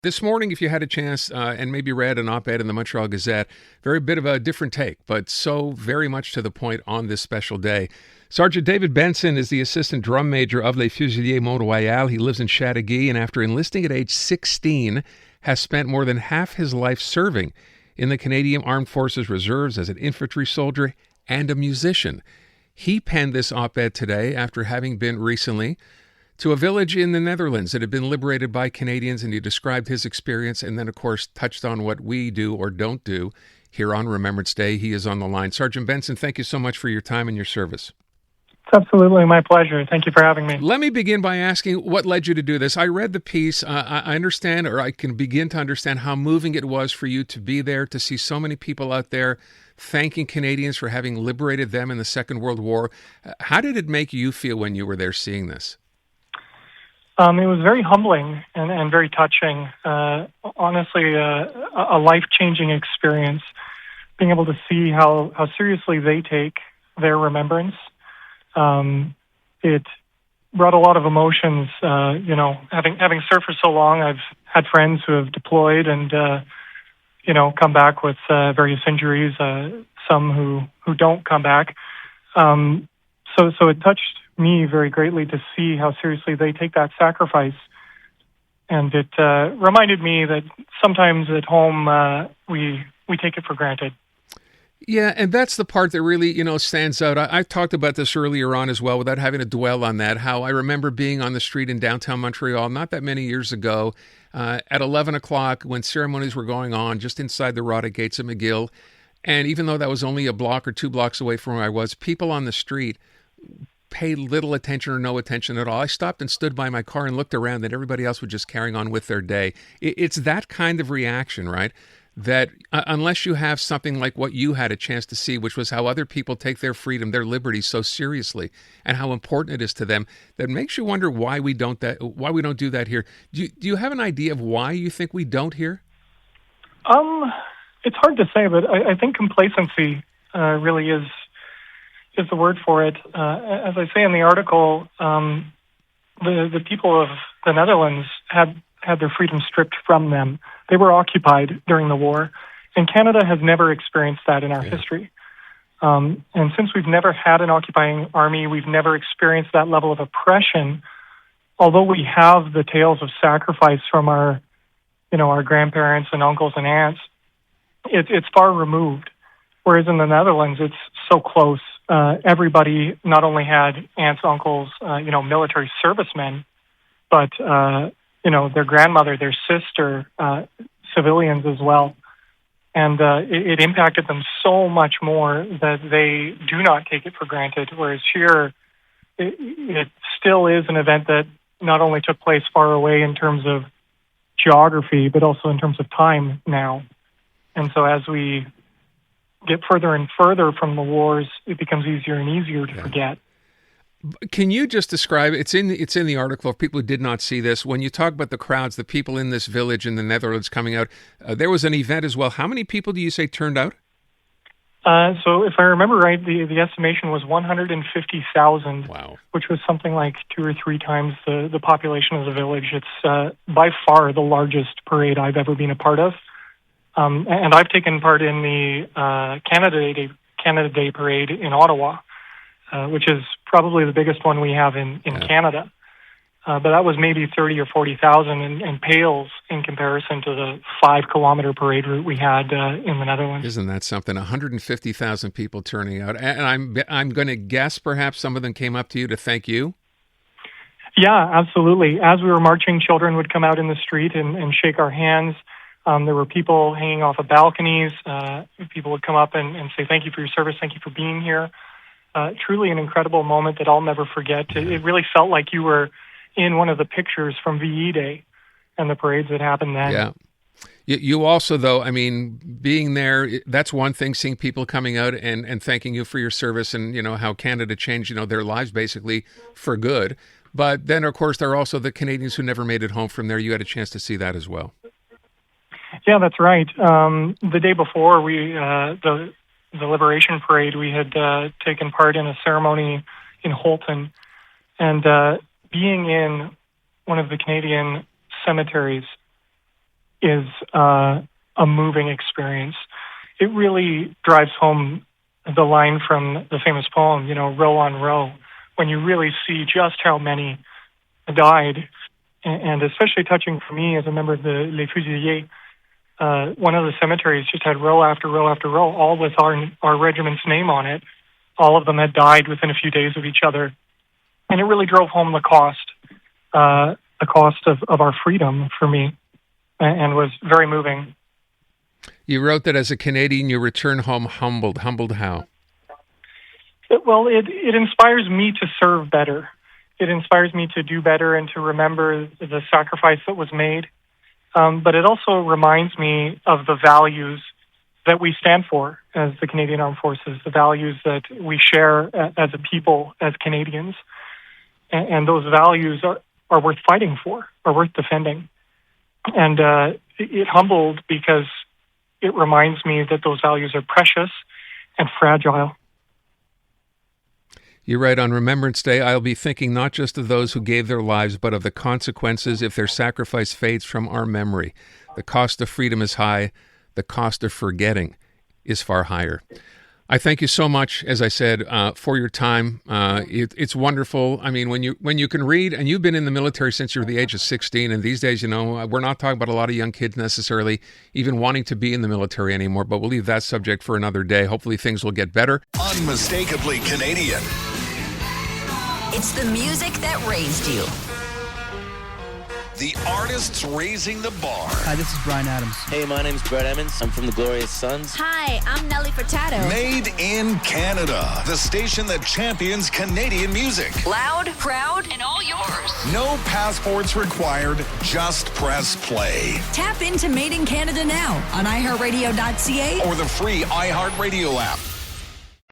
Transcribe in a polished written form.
This morning, if you had a chance and maybe read an op-ed in the Montreal Gazette, very bit of a different take, but so very much to the point on this special day. Sergeant David Benson is the assistant drum major of Les Fusiliers Mont-Royal. He lives in Chateauguay, and after enlisting at age 16, has spent more than half his life serving in the Canadian Armed Forces Reserves as an infantry soldier and a musician. He penned this op-ed today after having been recently to a village in the Netherlands that had been liberated by Canadians, and he described his experience and then, of course, touched on what we do or don't do here on Remembrance Day. He is on the line. Sergeant Benson, thank you so much for your time and your service. It's absolutely my pleasure. Thank you for having me. Let me begin by asking what led you to do this. I read the piece. I understand, or I can begin to understand how moving it was for you to be there, to see so many people out there thanking Canadians for having liberated them in the Second World War. How did it make you feel when you were there seeing this? It was very humbling and very touching. Honestly, a life-changing experience, being able to see how seriously they take their remembrance. It brought a lot of emotions. Having served for so long, I've had friends who have deployed and come back with various injuries. Some who don't come back. So it touched me very greatly to see how seriously they take that sacrifice. And it reminded me that sometimes at home we take it for granted. Yeah, and that's the part that really, stands out. I talked about this earlier on as well without having to dwell on that, how I remember being on the street in downtown Montreal not that many years ago at 11 o'clock when ceremonies were going on just inside the Rada Gates of McGill. And even though that was only a block or 2 blocks away from where I was, people on the street paid little attention or no attention at all. I stopped and stood by my car and looked around, and everybody else was just carrying on with their day. It's that kind of reaction, right? That unless you have something like what you had a chance to see, which was how other people take their freedom, their liberty so seriously, and how important it is to them, that makes you wonder why we don't do that here. Do you have an idea of why you think we don't here? It's hard to say, but I think complacency really is the word for it. As I say in the article, the people of the Netherlands had their freedom stripped from them. They were occupied during the war, and Canada has never experienced that in our history. And since we've never had an occupying army, we've never experienced that level of oppression. Although we have the tales of sacrifice from our grandparents and uncles and aunts, it's far removed. Whereas in the Netherlands, it's so close. Everybody not only had aunts, uncles, military servicemen, but their grandmother, their sister, civilians as well. And it impacted them so much more that they do not take it for granted. Whereas here, it still is an event that not only took place far away in terms of geography, but also in terms of time now. And so as we get further and further from the wars, it becomes easier and easier to forget. Can you just describe, it's in the article for people who did not see this, when you talk about the crowds, the people in this village in the Netherlands coming out, there was an event as well. How many people do you say turned out? So if I remember right, the estimation was 150,000, wow, which was something like 2 or 3 times the population of the village. It's by far the largest parade I've ever been a part of. And I've taken part in the Canada Day parade in Ottawa, which is probably the biggest one we have in Canada. But that was maybe 30 or 40,000 and pales in comparison to the 5-kilometer parade route we had in the Netherlands. Isn't that something? 150,000 people turning out. And I'm going to guess perhaps some of them came up to you to thank you? Yeah, absolutely. As we were marching, children would come out in the street and shake our hands. There were people hanging off of balconies. People would come up and say, thank you for your service, thank you for being here. Truly an incredible moment that I'll never forget. It really felt like you were in one of the pictures from VE Day and the parades that happened then. Yeah. You also, though, I mean, being there, that's one thing, seeing people coming out and thanking you for your service and, how Canada changed, their lives basically for good. But then, of course, there are also the Canadians who never made it home from there. You had a chance to see that as well. Yeah, that's right. The day before the Liberation Parade, we had taken part in a ceremony in Holton, and being in one of the Canadian cemeteries is a moving experience. It really drives home the line from the famous poem, row on row, when you really see just how many died. And especially touching for me as a member of the Les Fusiliers, one of the cemeteries just had row after row after row, all with our regiment's name on it. All of them had died within a few days of each other. And it really drove home the cost of our freedom for me, and was very moving. You wrote that as a Canadian, you return home humbled. Humbled how? Well, it inspires me to serve better. It inspires me to do better and to remember the sacrifice that was made. But it also reminds me of the values that we stand for as the Canadian Armed Forces, the values that we share as a people, as Canadians. And those values are worth fighting for, are worth defending. And it humbled because it reminds me that those values are precious and fragile. You write, on Remembrance Day, I'll be thinking not just of those who gave their lives, but of the consequences if their sacrifice fades from our memory. The cost of freedom is high. The cost of forgetting is far higher. I thank you so much, as I said, for your time. It's wonderful. I mean, when you can read, and you've been in the military since you were the age of 16, and these days, we're not talking about a lot of young kids necessarily even wanting to be in the military anymore, but we'll leave that subject for another day. Hopefully things will get better. Unmistakably Canadian. It's the music that raised you. The artists raising the bar. Hi, this is Brian Adams. Hey, my name's Brett Emmons. I'm from the Glorious Sons. Hi, I'm Nelly Furtado. Made in Canada. The station that champions Canadian music. Loud, proud, and all yours. No passports required. Just press play. Tap into Made in Canada now on iHeartRadio.ca Or the free iHeartRadio app.